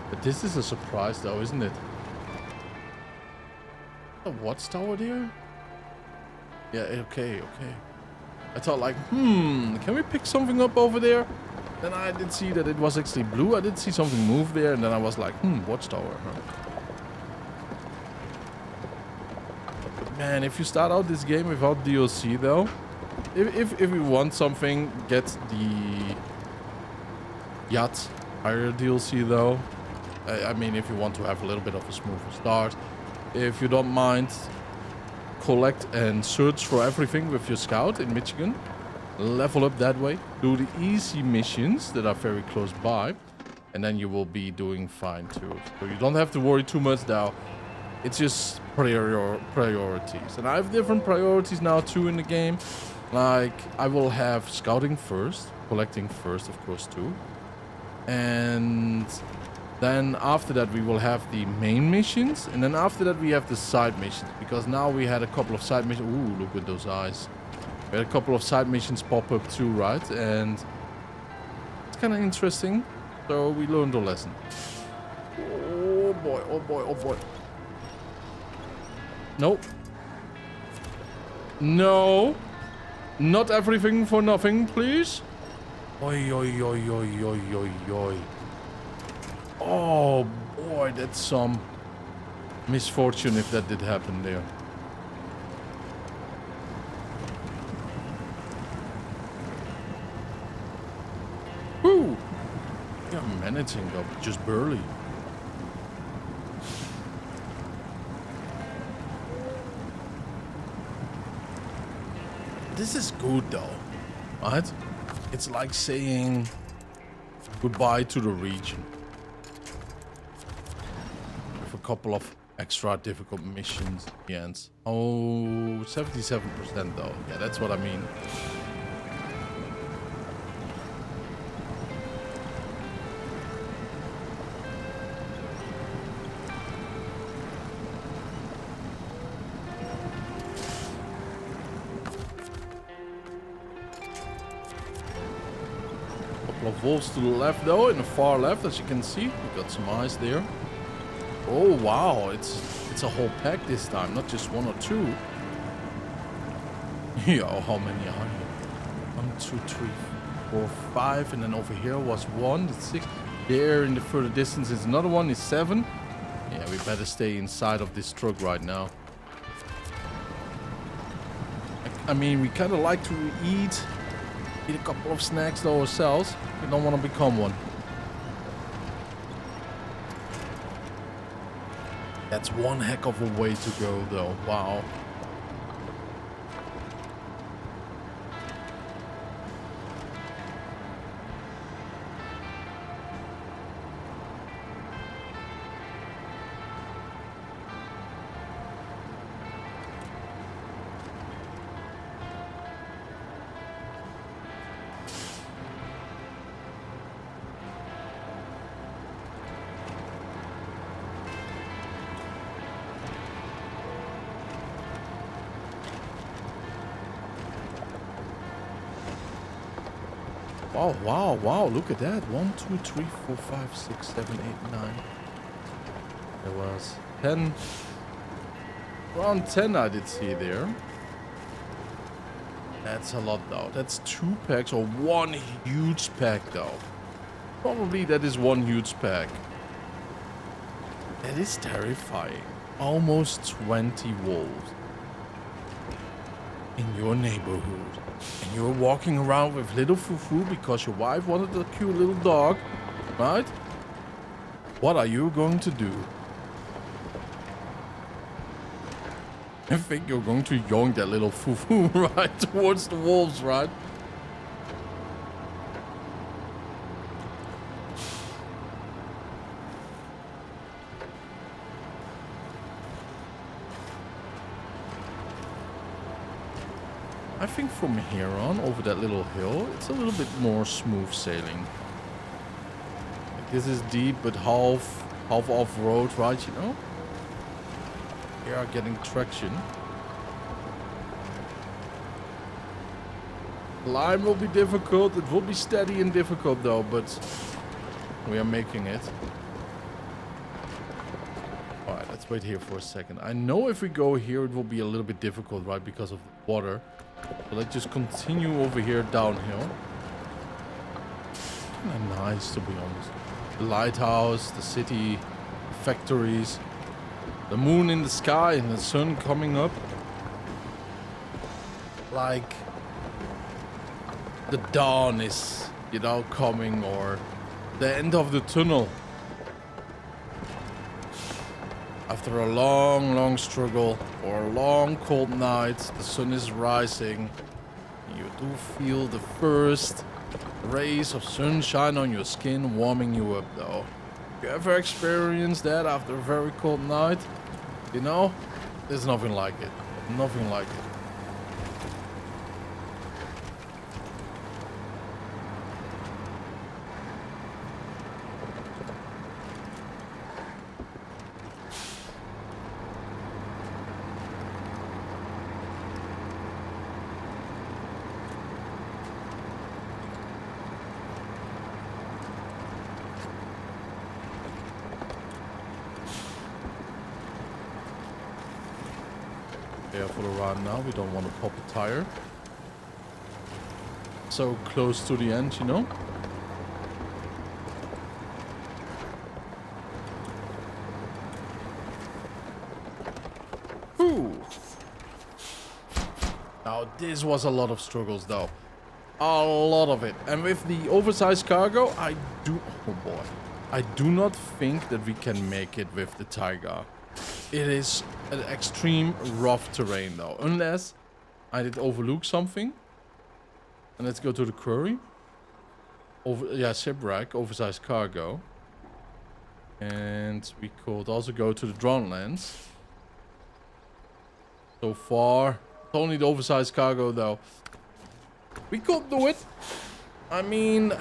Speaker 1: But this is a surprise though, isn't it? A watchtower there? Yeah, okay. I thought like, can we pick something up over there? Then I did see that it was actually blue. I did see something move there, and then I was like, watchtower, huh? But man, if you start out this game without DLC though, if you want something, get the yacht higher DLC though. I mean, if you want to have a little bit of a smoother start. If you don't mind, collect and search for everything with your scout in Michigan. Level up that way. Do the easy missions that are very close by. and then you will be doing fine too. So you don't have to worry too much now. It's just priorities. And I have different priorities now too in the game. Like, I will have scouting first, collecting first, of course, too. And then after that, we will have the main missions. And then after that, we have the side missions. Because now we had a couple of side missions. Ooh, look at those eyes. We had a couple of side missions pop up too, right? And it's kind of interesting. So we learned a lesson. Oh boy, oh boy, oh boy. Nope. No. Not everything for nothing, please. Oi, oi, oi, oi, oi, oi, oi. Oh boy, that's some misfortune if that did happen there. Woo! Yeah, managing though, just barely. This is good though, right? It's like saying goodbye to the region. With a couple of extra difficult missions at the end. Oh, 77% though. Yeah, that's what I mean. Of wolves to the left though, in the far left, as you can see. We got some eyes there. Oh wow, it's a whole pack this time, not just one or two. Yeah, oh, how many are here? 1, 2, 3, 4, 5, and then over here was 1, that's 6. There in the further distance is another one, is 7. Yeah, we better stay inside of this truck right now. I mean, we kind of like to eat a couple of snacks though ourselves. We don't want to become one. That's one heck of a way to go though. Wow. Oh, wow, wow, look at that. 1, 2, 3, 4, 5, 6, 7, 8, 9. There was 10. Around 10 I did see there. That's a lot though. That's 2 packs or 1 huge pack though. Probably that is 1 huge pack. That is terrifying. Almost 20 wolves in your neighborhood. And you're walking around with little Fufu because your wife wanted a cute little dog, right? What are you going to do? I think you're going to yoink that little Fufu right towards the wolves, right? I think from here on, over that little hill, it's a little bit more smooth sailing. Like this is deep, but half off-road, right, you know? We are getting traction. Climb will be difficult, it will be steady and difficult though, but we are making it. Alright, let's wait here for a second. I know if we go here, it will be a little bit difficult, right, because of the water. So let's just continue over here downhill. Kind of nice, to be honest. The lighthouse, the city, factories, the moon in the sky and the sun coming up. Like the dawn is, you know, coming, or the end of the tunnel. After a long, long struggle or a long, cold night, the sun is rising. You do feel the first Rays of sunshine on your skin warming you up though. You ever experienced that after a very cold night? You know, there's nothing like it. Nothing like it. Careful around now, we don't want to pop a tire. So close to the end, you know? Whew. Now this was a lot of struggles though. A lot of it. And with the oversized cargo, oh boy. I do not think that we can make it with the Tiger. It is an extreme rough terrain though. Unless I did overlook something. And let's go to the quarry. Shipwreck, oversized cargo. And we could also go to the drone lands. So far, it's only the oversized cargo though. We could do it. I mean,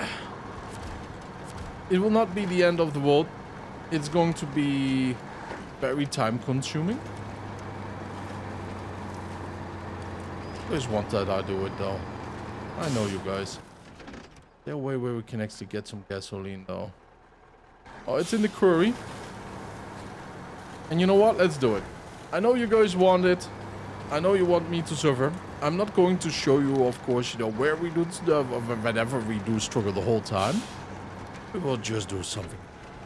Speaker 1: it will not be the end of the world. It's going to be very time consuming. There's one that I do it though. I know you guys. There's a way where we can actually get some gasoline though. Oh, it's in the quarry. And you know what? Let's do it. I know you guys want it. I know you want me to suffer. I'm not going to show you, of course, you know, where we do stuff, or whenever we do struggle the whole time. We will just do something.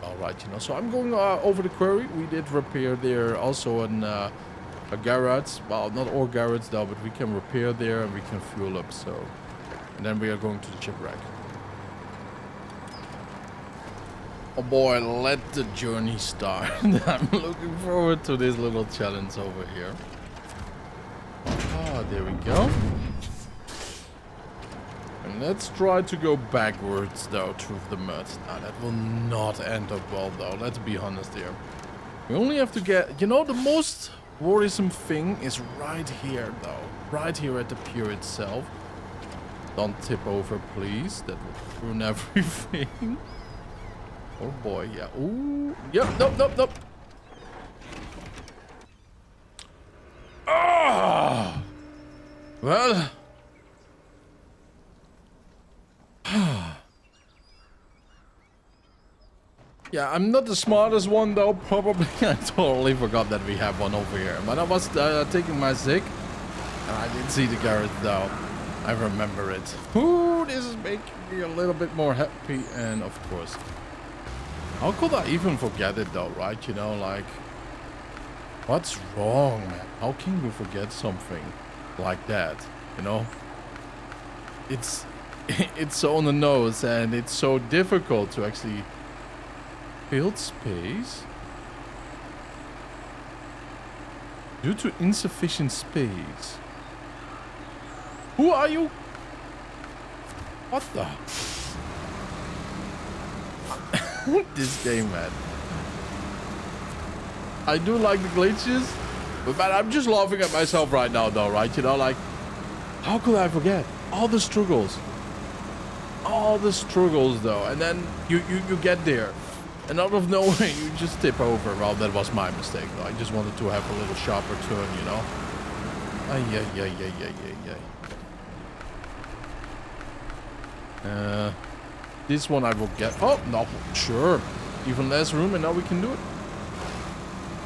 Speaker 1: Alright, you know. So I'm going over the quarry. We did repair there also a garage. Well, not all garage though, but we can repair there and we can fuel up. So, and then we are going to the shipwreck. Oh boy, let the journey start. I'm looking forward to this little challenge over here. Ah, there we go. And let's try to go backwards though through the mud. Now that will not end up well though, let's be honest here. We only have to get, you know, the most worrisome thing is right here though. Right here at the pier itself. Don't tip over please, that will ruin everything. Oh boy, yeah. Ooh, yep, nope. Ah! Well... Yeah, I'm not the smartest one though, probably. I totally forgot that we have one over here. But I was taking my Zig, and I didn't see the garage though. I remember it. Ooh, this is making me a little bit more happy, and of course. How could I even forget it though, right? You know, like... What's wrong, man? How can you forget something like that, you know? It's so on the nose, and it's so difficult to actually... Build space due to insufficient space. Who are you? What the? This game, man. I do like the glitches, but man, I'm just laughing at myself right now, though, right? You know, like, how could I forget all the struggles? All the struggles, though, and then you get there. And out of nowhere, you just tip over. Well, that was my mistake, though. I just wanted to have a little sharper turn, you know? This one I will get. Oh, no, sure. Even less room, and now we can do it.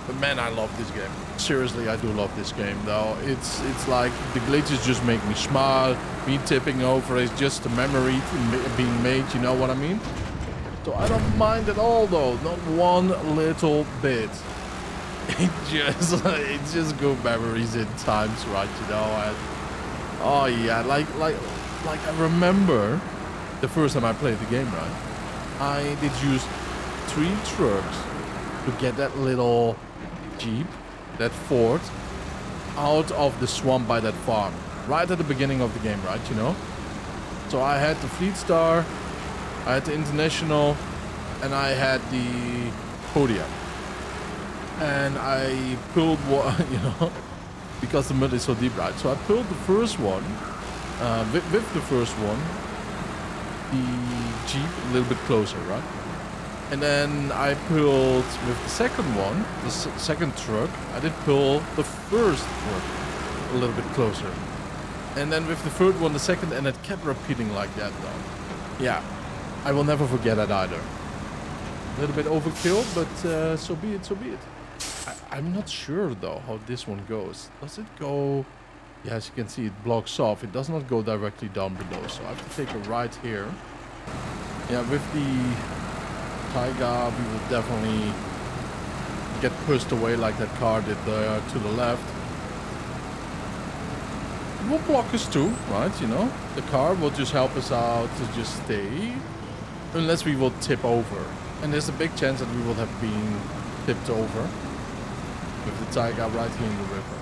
Speaker 1: But man, I love this game. Seriously, I do love this game, though. It's like the glitches just make me smile. Me tipping over is just a memory being made, you know what I mean? So I don't mind at all though, not one little bit. It's just good memories in times, right? You know, and oh yeah, like I remember the first time I played the game, right? I did use 3 trucks to get that little Jeep, that Ford, out of the swamp by that farm, right at the beginning of the game, right? You know. So I had the Fleet Star, I had the International, and I had the Podium. And I pulled one, you know, because the mud is so deep, right? So I pulled the first one, with the first one, the Jeep a little bit closer, right? And then I pulled with the second one, the second truck, I did pull the first truck a little bit closer. And then with the third one, the second, and it kept repeating like that though. Yeah, I will never forget that either. A little bit overkill, but so be it, so be it. I'm not sure though how this one goes. Does it go... Yeah, as you can see, it blocks off. It does not go directly down below, so I have to take a right here. Yeah, with the Taiga, we will definitely get pushed away like that car did there to the left. It will block us too, right? You know, the car will just help us out to just stay, unless we will tip over. And there's a big chance that we will have been tipped over with the Taiga right here in the river.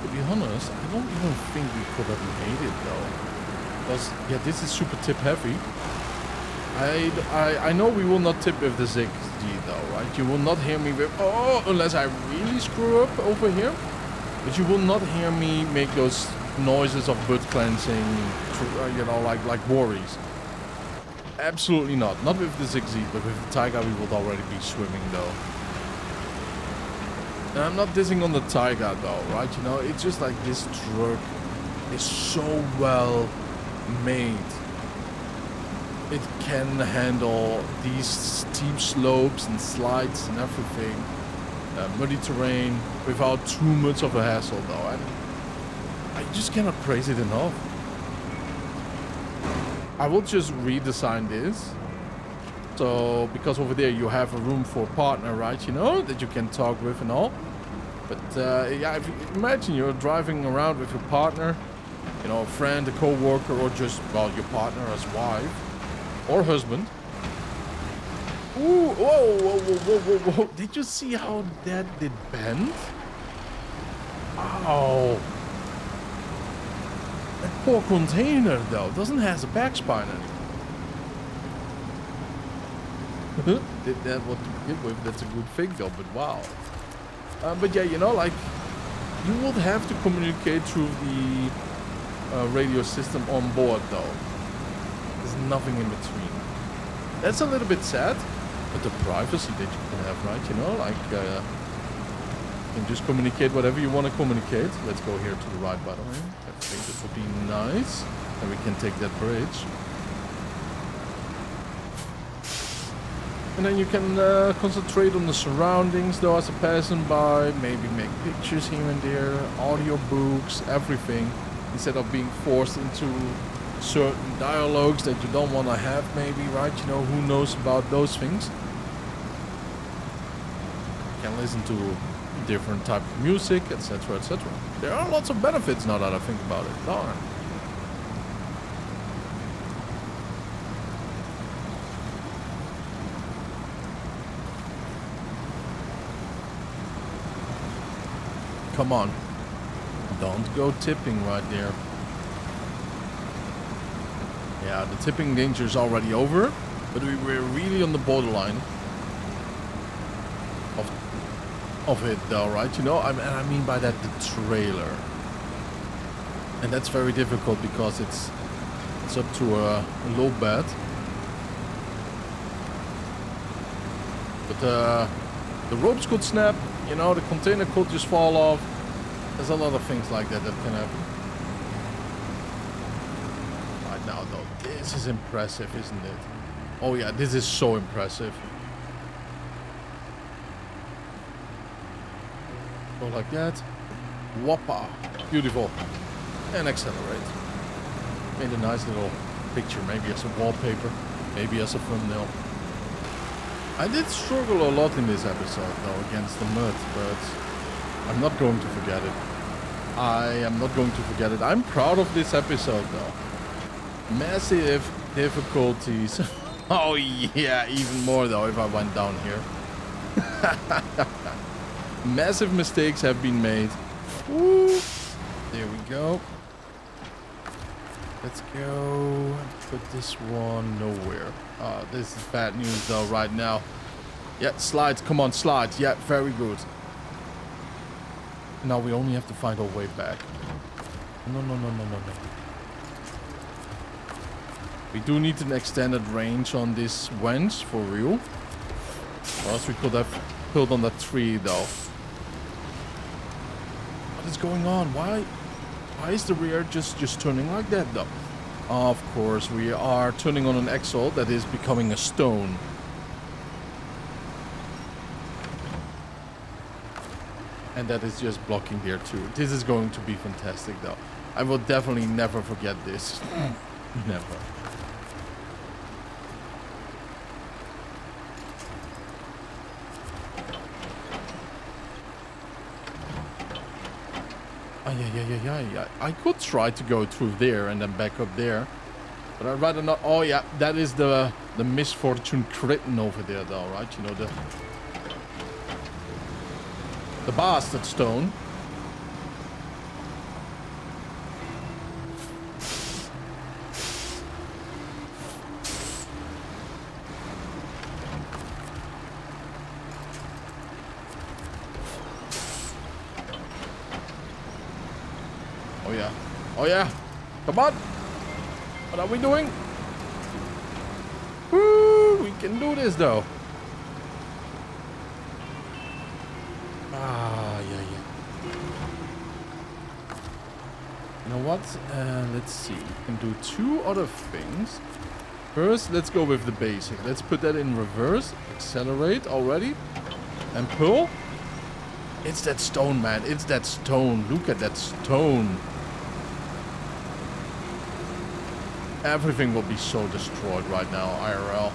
Speaker 1: To be honest, I don't even think we could have made it though. Because, yeah, this is super tip heavy. I know we will not tip with the 6G though, right? You will not hear me with, oh, unless I really screw up over here. But you will not hear me make those noises of butt cleansing, you know, like worries. Absolutely not. Not with the 6Z, but with the Taiga we would already be swimming though. And I'm not dissing on the Taiga though, right? You know, it's just like this truck is so well made. It can handle these steep slopes and slides and everything. Muddy terrain without too much of a hassle though. And I just cannot praise it enough. I will just redesign this. So, because over there you have a room for a partner, right? You know, that you can talk with and all. But yeah, if you imagine you're driving around with your partner, you know, a friend, a co-worker, or just, well, your partner as wife or husband. Ooh, whoa, whoa, whoa, whoa, whoa, whoa. Did you see how that did bend? Ow. That poor container, though, doesn't have a back spine anymore. Did that what to begin with? That's a good thing, though, but wow. But yeah, you know, like, you would have to communicate through the radio system on board, though. There's nothing in between. That's a little bit sad, but the privacy that you can have, right? You know, like, you can just communicate whatever you want to communicate. Let's go here to the right, by the way. I think it would be nice. And we can take that bridge. And then you can concentrate on the surroundings, though, as a passing by. Maybe make pictures here and there, audio books, everything. Instead of being forced into certain dialogues that you don't want to have, maybe, right? You know, who knows about those things? You can listen to different type of music, etc., etc. There are lots of benefits now that I think about it. Darn. Come on. Don't go tipping right there. Yeah, the tipping danger is already over, but we were really on the borderline of it though, right? You know, and I mean by that the trailer. And that's very difficult because it's up to a low bed. But the ropes could snap, you know, the container could just fall off. There's a lot of things like that can happen. Right now though, this is impressive, isn't it? Oh yeah, this is so impressive. Go like that. Whoppa. Beautiful. And accelerate. Made a nice little picture, maybe as a wallpaper, maybe as a thumbnail. I did struggle a lot in this episode though against the mud, but I'm not going to forget it. I am not going to forget it. I'm proud of this episode, though. Massive difficulties. Oh, yeah, even more, though, if I went down here. Massive mistakes have been made. Woo. There we go. Let's go. Put this one nowhere. This is bad news, though, right now. Yeah, slides. Come on, slides. Yeah, very good. Now we only have to find our way back. No. We do need an extended range on this wench, for real. Or else we could have pulled on that tree, though. What is going on? Why is the rear just turning like that, though? Of course, we are turning on an axle that is becoming a stone. And that is just blocking here too. This is going to be fantastic, though. I will definitely never forget this. Never. Yeah. I could try to go through there and then back up there. But I'd rather not. Oh, yeah. That is the misfortune written over there, though, right? You know, the bastard stone. Oh yeah. Come on. What are we doing? Woo! We can do this, though. Yeah. You know what? Let's see. We can do two other things. First, let's go with the basic. Let's put that in reverse. Accelerate already. And pull. It's that stone, man. It's that stone. Look at that stone. Everything will be so destroyed right now, IRL.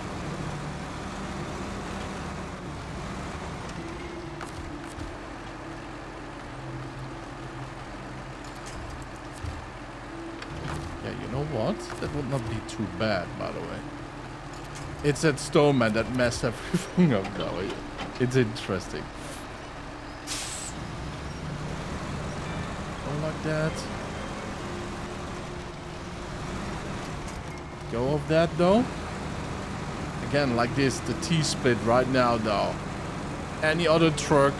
Speaker 1: Yeah, you know what? That would not be too bad, by the way. It's that stone, man, that messed everything up, though. It's interesting. Go like that. Go of that, though. Again, like this, the T-split right now, though. Any other truck,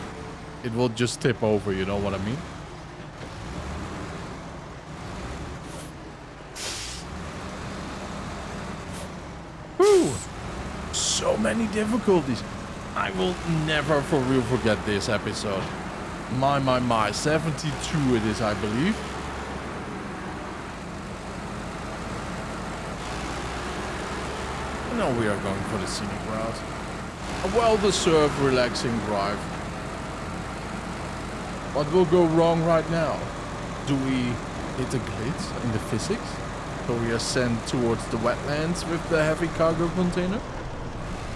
Speaker 1: it will just tip over, you know what I mean? Whew! So many difficulties. I will never for real forget this episode. My. 72 it is, I believe. No, we are going for the scenic route. A well-deserved, relaxing drive. What will go wrong right now? Do we hit a glitch in the physics? So we are sent towards the wetlands with the heavy cargo container?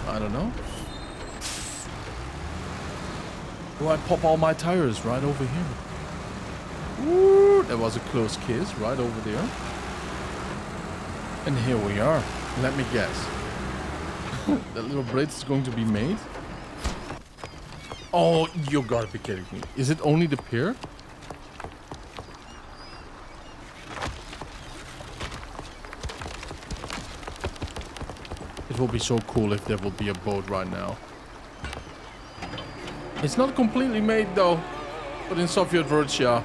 Speaker 1: I don't know. Do I pop all my tires right over here? Ooh, that was a close kiss right over there. And here we are. Let me guess. That little bridge is going to be made. Oh, you gotta be kidding me. Is it only the pier? It will be so cool if there would be a boat right now. It's not completely made though. But in Soviet Russia,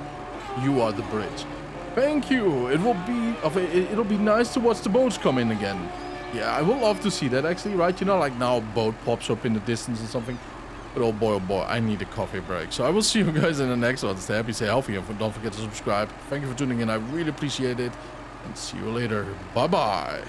Speaker 1: you are the bridge. Thank you. It'll be nice to watch the boats come in again. Yeah, I would love to see that actually, right? You know, like now a boat pops up in the distance or something. But oh boy, I need a coffee break. So I will see you guys in the next one. Stay happy, stay healthy, and don't forget to subscribe. Thank you for tuning in. I really appreciate it. And see you later. Bye-bye.